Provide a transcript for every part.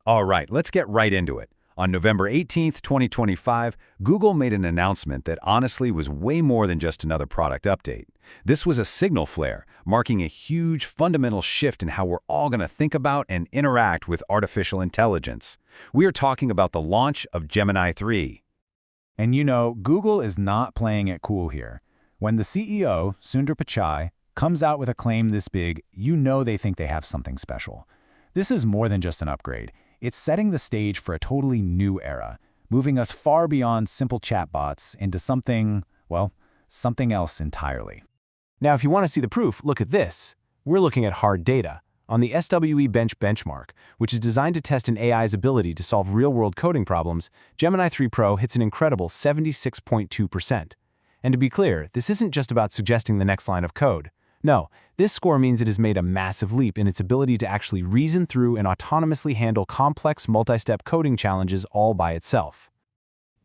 All right, let's get right into it. On November 18th, 2025, Google made an announcement that honestly was way more than just another product update. This was a signal flare, marking a huge fundamental shift in how we're all going to think about and interact with artificial intelligence. We are talking about the launch of Gemini 3. And you know, Google is not playing it cool here. When the CEO, Sundar Pichai, comes out with a claim this big, you know they think they have something special. This is more than just an upgrade. It's setting the stage for a totally new era, moving us far beyond simple chatbots into something, well, something else entirely. Now, if you want to see the proof, look at this. We're looking at hard data. On the SWE Bench benchmark, which is designed to test an AI's ability to solve real-world coding problems, Gemini 3 Pro hits an incredible 76.2%. And to be clear, this isn't just about suggesting the next line of code. No, this score means it has made a massive leap in its ability to actually reason through and autonomously handle complex multi-step coding challenges all by itself.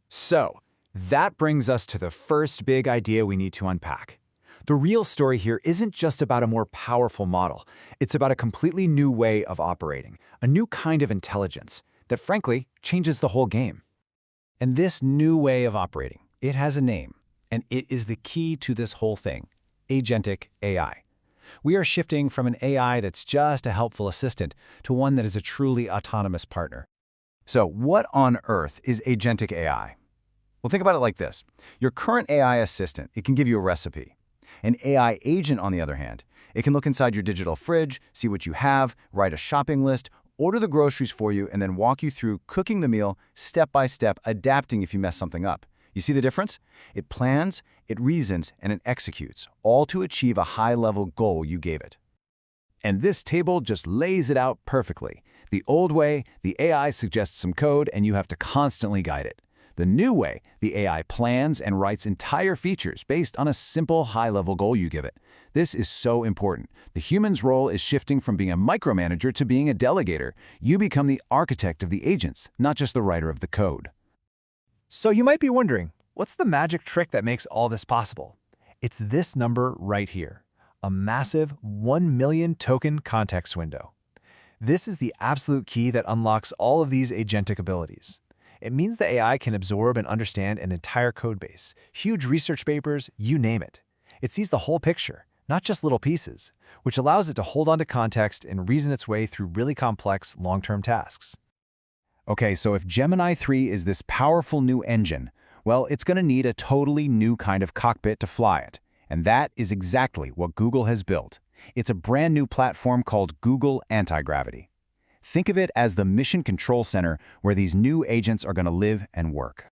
So, that brings us to the first big idea we need to unpack. The real story here isn't just about a more powerful model. It's about a completely new way of operating, a new kind of intelligence that, frankly, changes the whole game. And this new way of operating, it has a name, and it is the key to this whole thing. Agentic AI. We are shifting from an AI that's just a helpful assistant to one that is a truly autonomous partner. So what on earth is agentic AI? Well, think about it like this. Your current AI assistant, it can give you a recipe. An AI agent, on the other hand, it can look inside your digital fridge, see what you have, write a shopping list, order the groceries for you, and then walk you through cooking the meal step by step, adapting if you mess something up. You see the difference? It plans, it reasons, and it executes, all to achieve a high-level goal you gave it. And this table just lays it out perfectly. The old way, the AI suggests some code and you have to constantly guide it. The new way, the AI plans and writes entire features based on a simple high-level goal you give it. This is so important. The human's role is shifting from being a micromanager to being a delegator. You become the architect of the agents, not just the writer of the code. So you might be wondering, what's the magic trick that makes all this possible? It's this number right here, a massive 1 million token context window. This is the absolute key that unlocks all of these agentic abilities. It means the AI can absorb and understand an entire codebase, huge research papers, you name it. It sees the whole picture, not just little pieces, which allows it to hold on to context and reason its way through really complex long-term tasks. Okay, so if Gemini 3 is this powerful new engine, well, it's going to need a totally new kind of cockpit to fly it. And that is exactly what Google has built. It's a brand new platform called Google Anti-Gravity. Think of it as the mission control center where these new agents are going to live and work.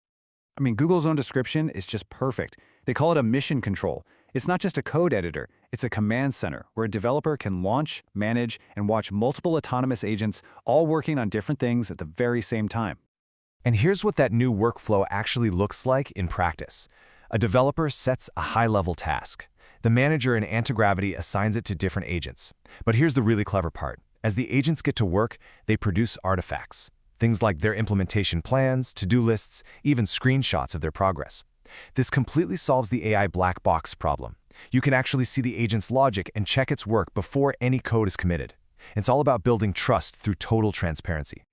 I mean, Google's own description is just perfect. They call it a mission control. It's not just a code editor, it's a command center where a developer can launch, manage, and watch multiple autonomous agents all working on different things at the very same time. And here's what that new workflow actually looks like in practice. A developer sets a high-level task. The manager in Anti-Gravity assigns it to different agents. But here's the really clever part. As the agents get to work, they produce artifacts. Things like their implementation plans, to-do lists, even screenshots of their progress. This completely solves the AI black box problem. You can actually see the agent's logic and check its work before any code is committed. It's all about building trust through total transparency.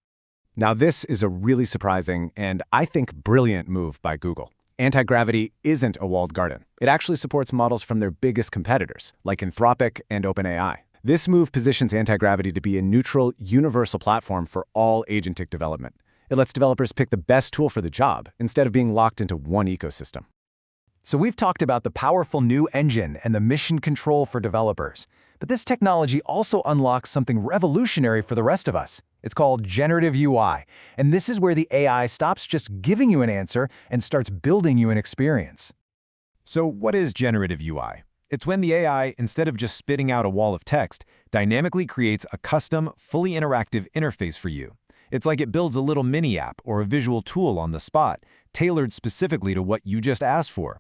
Now this is a really surprising and I think brilliant move by Google. Anti-Gravity isn't a walled garden. It actually supports models from their biggest competitors, like Anthropic and OpenAI. This move positions Anti-Gravity to be a neutral, universal platform for all agentic development. It lets developers pick the best tool for the job, instead of being locked into one ecosystem. So we've talked about the powerful new engine and the mission control for developers. But this technology also unlocks something revolutionary for the rest of us. It's called generative UI. And this is where the AI stops just giving you an answer and starts building you an experience. So what is generative UI? It's when the AI, instead of just spitting out a wall of text, dynamically creates a custom, fully interactive interface for you. It's like it builds a little mini app or a visual tool on the spot, tailored specifically to what you just asked for.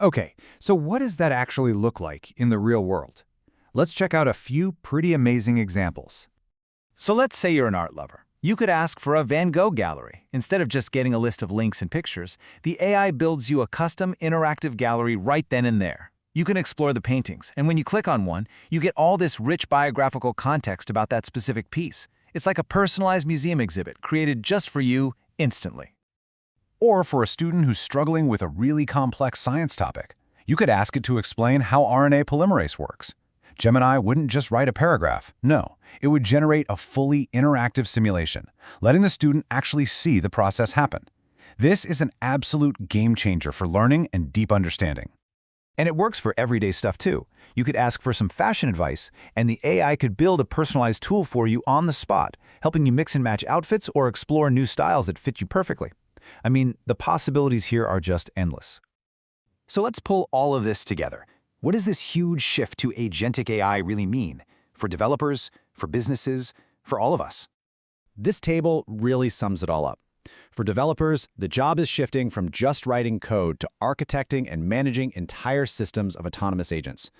Okay, so what does that actually look like in the real world? Let's check out a few pretty amazing examples. So let's say you're an art lover. You could ask for a Van Gogh gallery. Instead of just getting a list of links and pictures, the AI builds you a custom interactive gallery right then and there. You can explore the paintings, and when you click on one, you get all this rich biographical context about that specific piece. It's like a personalized museum exhibit created just for you instantly. Or for a student who's struggling with a really complex science topic, you could ask it to explain how RNA polymerase works. Gemini wouldn't just write a paragraph. No, it would generate a fully interactive simulation, letting the student actually see the process happen. This is an absolute game changer for learning and deep understanding. And it works for everyday stuff too. You could ask for some fashion advice, and the AI could build a personalized tool for you on the spot, helping you mix and match outfits or explore new styles that fit you perfectly. I mean, the possibilities here are just endless. So let's pull all of this together. What does this huge shift to agentic AI really mean? For developers, for businesses, for all of us? This table really sums it all up. For developers, the job is shifting from just writing code to architecting and managing entire systems of autonomous agents.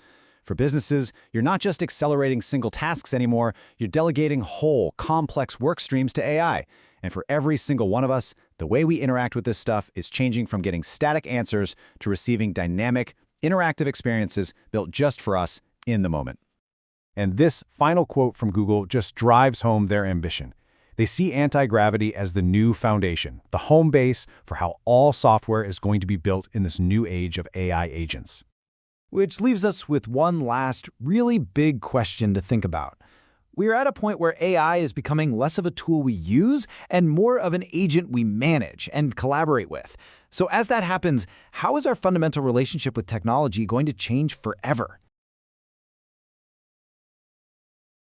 For businesses, you're not just accelerating single tasks anymore, you're delegating whole, complex work streams to AI. And for every single one of us, the way we interact with this stuff is changing from getting static answers to receiving dynamic, interactive experiences built just for us in the moment. And this final quote from Google just drives home their ambition. They see anti-gravity as the new foundation, the home base for how all software is going to be built in this new age of AI agents. Which leaves us with one last, really big question to think about. We are at a point where AI is becoming less of a tool we use and more of an agent we manage and collaborate with. So as that happens, how is our fundamental relationship with technology going to change forever?